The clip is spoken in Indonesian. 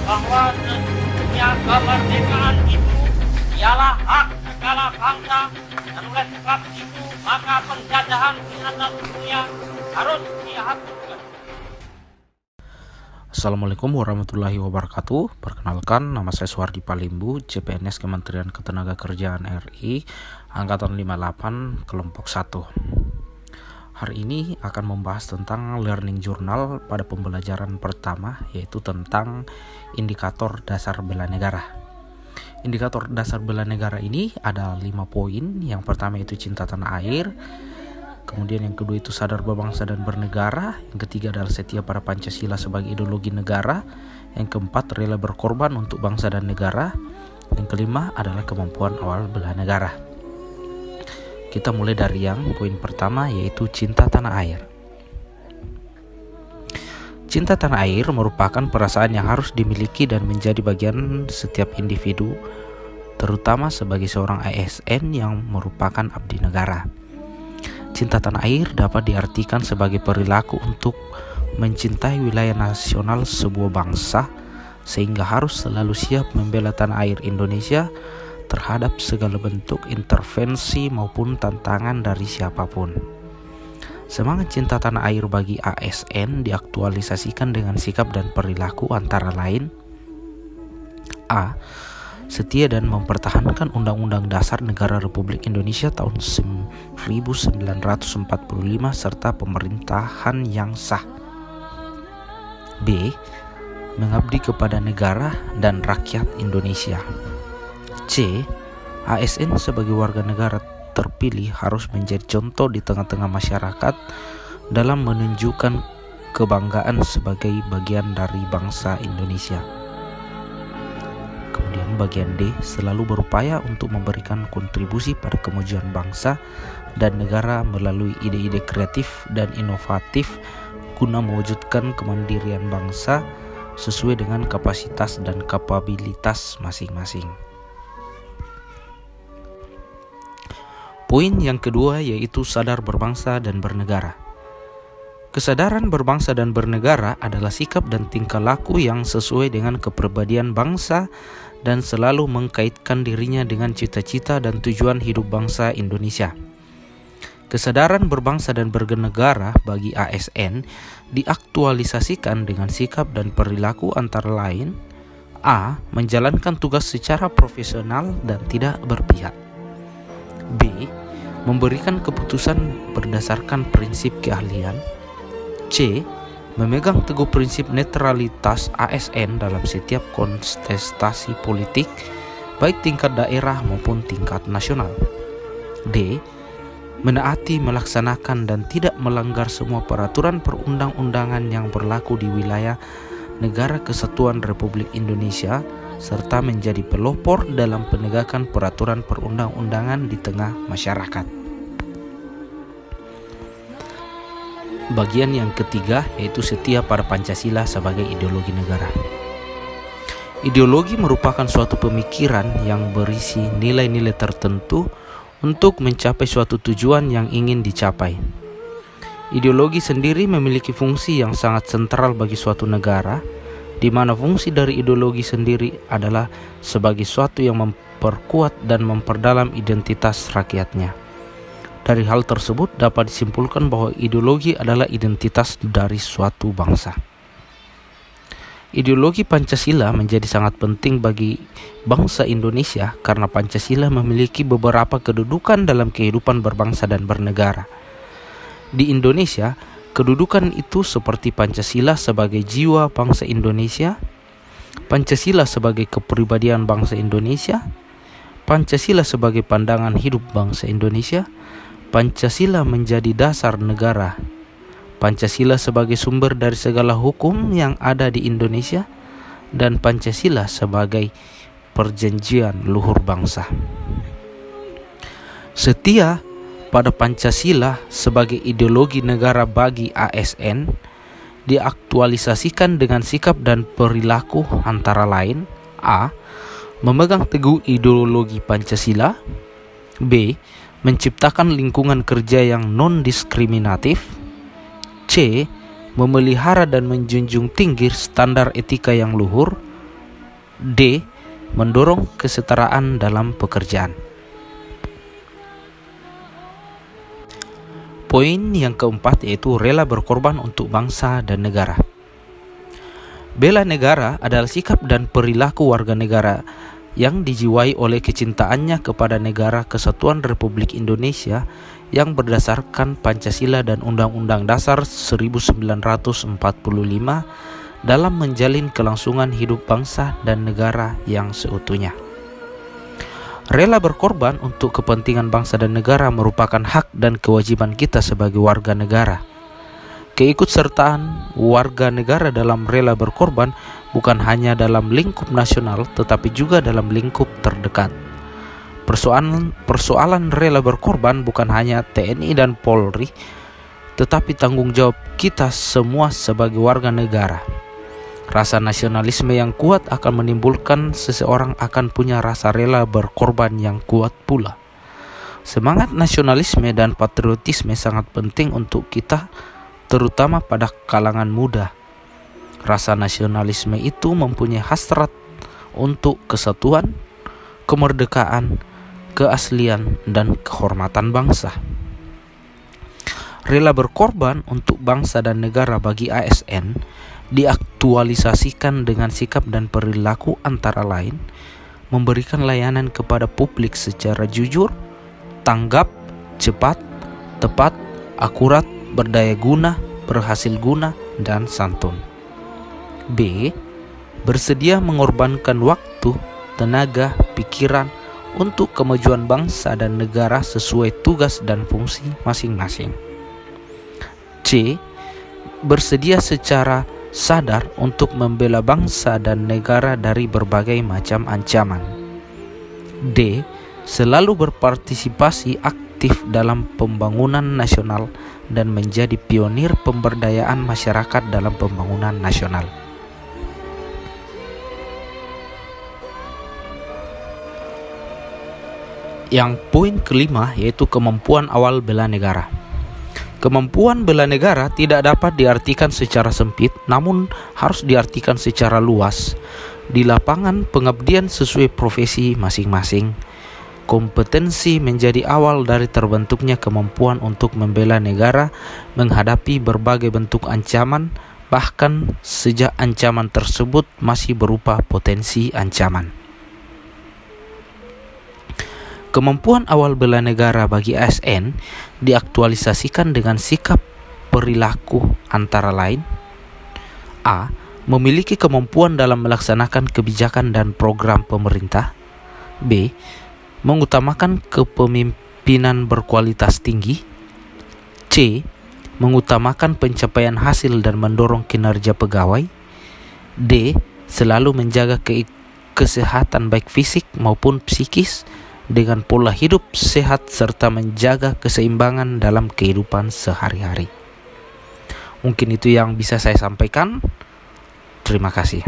bahwa sesungguhnya kemerdekaan itu ialah hak segala bangsa, dan oleh sebab itu maka penjajahan di atas dunia harus dihapuskan. Assalamualaikum warahmatullahi wabarakatuh. Perkenalkan, nama saya Suhardi Palimbu, CPNS Kementerian Ketenagakerjaan RI, Angkatan 58, Kelompok 1. Hari ini akan membahas tentang learning journal pada pembelajaran pertama, yaitu tentang indikator dasar bela negara. Indikator dasar bela negara ini ada 5 poin. Yang pertama itu cinta tanah air, kemudian yang kedua itu sadar berbangsa dan bernegara, yang ketiga adalah setia pada Pancasila sebagai ideologi negara, yang keempat rela berkorban untuk bangsa dan negara, yang kelima adalah kemampuan awal bela negara. Kita mulai dari yang poin pertama, yaitu cinta tanah air. Cinta tanah air merupakan perasaan yang harus dimiliki dan menjadi bagian setiap individu, terutama sebagai seorang ASN yang merupakan abdi negara. Cinta tanah air dapat diartikan sebagai perilaku untuk mencintai wilayah nasional sebuah bangsa, sehingga harus selalu siap membela tanah air Indonesia terhadap segala bentuk intervensi maupun tantangan dari siapapun. Semangat cinta tanah air bagi ASN diaktualisasikan dengan sikap dan perilaku antara lain: A. Setia dan mempertahankan Undang-Undang Dasar Negara Republik Indonesia tahun 1945 serta pemerintahan yang sah. B. Mengabdi kepada negara dan rakyat Indonesia. C. ASN sebagai warga negara terpilih harus menjadi contoh di tengah-tengah masyarakat dalam menunjukkan kebanggaan sebagai bagian dari bangsa Indonesia. Kemudian bagian D, selalu berupaya untuk memberikan kontribusi pada kemajuan bangsa dan negara melalui ide-ide kreatif dan inovatif guna mewujudkan kemandirian bangsa sesuai dengan kapasitas dan kapabilitas masing-masing. Poin yang kedua yaitu sadar berbangsa dan bernegara. Kesadaran berbangsa dan bernegara adalah sikap dan tingkah laku yang sesuai dengan kepribadian bangsa dan selalu mengkaitkan dirinya dengan cita-cita dan tujuan hidup bangsa Indonesia. Kesadaran berbangsa dan bernegara bagi ASN diaktualisasikan dengan sikap dan perilaku antara lain: A. Menjalankan tugas secara profesional dan tidak berpihak. B. Memberikan keputusan berdasarkan prinsip keahlian. C. Memegang teguh prinsip netralitas ASN dalam setiap kontestasi politik, baik tingkat daerah maupun tingkat nasional. D. Menaati, melaksanakan, dan tidak melanggar semua peraturan perundang-undangan yang berlaku di wilayah Negara Kesatuan Republik Indonesia, serta menjadi pelopor dalam penegakan peraturan perundang-undangan di tengah masyarakat. Bagian yang ketiga yaitu setia pada Pancasila sebagai ideologi negara. Ideologi merupakan suatu pemikiran yang berisi nilai-nilai tertentu untuk mencapai suatu tujuan yang ingin dicapai. Ideologi sendiri memiliki fungsi yang sangat sentral bagi suatu negara, di mana fungsi dari ideologi sendiri adalah sebagai suatu yang memperkuat dan memperdalam identitas rakyatnya. Dari hal tersebut dapat disimpulkan bahwa ideologi adalah identitas dari suatu bangsa. Ideologi Pancasila menjadi sangat penting bagi bangsa Indonesia karena Pancasila memiliki beberapa kedudukan dalam kehidupan berbangsa dan bernegara. Di Indonesia, kedudukan itu seperti Pancasila sebagai jiwa bangsa Indonesia, Pancasila sebagai kepribadian bangsa Indonesia, Pancasila sebagai pandangan hidup bangsa Indonesia, Pancasila menjadi dasar negara, Pancasila sebagai sumber dari segala hukum yang ada di Indonesia, dan Pancasila sebagai perjanjian luhur bangsa. Setia pada Pancasila sebagai ideologi negara bagi ASN diaktualisasikan dengan sikap dan perilaku antara lain: A. Memegang teguh ideologi Pancasila. B. Menciptakan lingkungan kerja yang non-diskriminatif. C. Memelihara dan menjunjung tinggi standar etika yang luhur. D. Mendorong kesetaraan dalam pekerjaan. Poin yang keempat yaitu rela berkorban untuk bangsa dan negara. Bela negara adalah sikap dan perilaku warga negara yang dijiwai oleh kecintaannya kepada negara Kesatuan Republik Indonesia yang berdasarkan Pancasila dan Undang-Undang Dasar 1945 dalam menjalin kelangsungan hidup bangsa dan negara yang seutuhnya. Rela berkorban untuk kepentingan bangsa dan negara merupakan hak dan kewajiban kita sebagai warga negara. Keikutsertaan warga negara dalam rela berkorban bukan hanya dalam lingkup nasional tetapi juga dalam lingkup terdekat. Persoalan rela berkorban bukan hanya TNI dan Polri, tetapi tanggung jawab kita semua sebagai warga negara. Rasa nasionalisme yang kuat akan menimbulkan seseorang akan punya rasa rela berkorban yang kuat pula. Semangat nasionalisme dan patriotisme sangat penting untuk kita, terutama pada kalangan muda. Rasa nasionalisme itu mempunyai hasrat untuk kesatuan, kemerdekaan, keaslian, dan kehormatan bangsa. Rela berkorban untuk bangsa dan negara bagi ASN diaktualisasikan dengan sikap dan perilaku antara lain memberikan layanan kepada publik secara jujur, tanggap, cepat, tepat, akurat, berdaya guna, berhasil guna, dan santun. B. Bersedia mengorbankan waktu, tenaga, pikiran untuk kemajuan bangsa dan negara sesuai tugas dan fungsi masing-masing. C. Bersedia secara sadar untuk membela bangsa dan negara dari berbagai macam ancaman. D. Selalu berpartisipasi aktif dalam pembangunan nasional dan menjadi pionir pemberdayaan masyarakat dalam pembangunan nasional. Yang poin kelima yaitu kemampuan awal bela negara. Kemampuan bela negara tidak dapat diartikan secara sempit, namun harus diartikan secara luas. Di lapangan pengabdian sesuai profesi masing-masing. Kompetensi menjadi awal dari terbentuknya kemampuan untuk membela negara menghadapi berbagai bentuk ancaman, bahkan sejak ancaman tersebut masih berupa potensi ancaman. Kemampuan awal bela negara bagi ASN diaktualisasikan dengan sikap perilaku antara lain: A. Memiliki kemampuan dalam melaksanakan kebijakan dan program pemerintah. B. Mengutamakan kepemimpinan berkualitas tinggi. C. Mengutamakan pencapaian hasil dan mendorong kinerja pegawai. D. Selalu menjaga kesehatan baik fisik maupun psikis dengan pola hidup sehat serta menjaga keseimbangan dalam kehidupan sehari-hari. Mungkin itu yang bisa saya sampaikan. Terima kasih.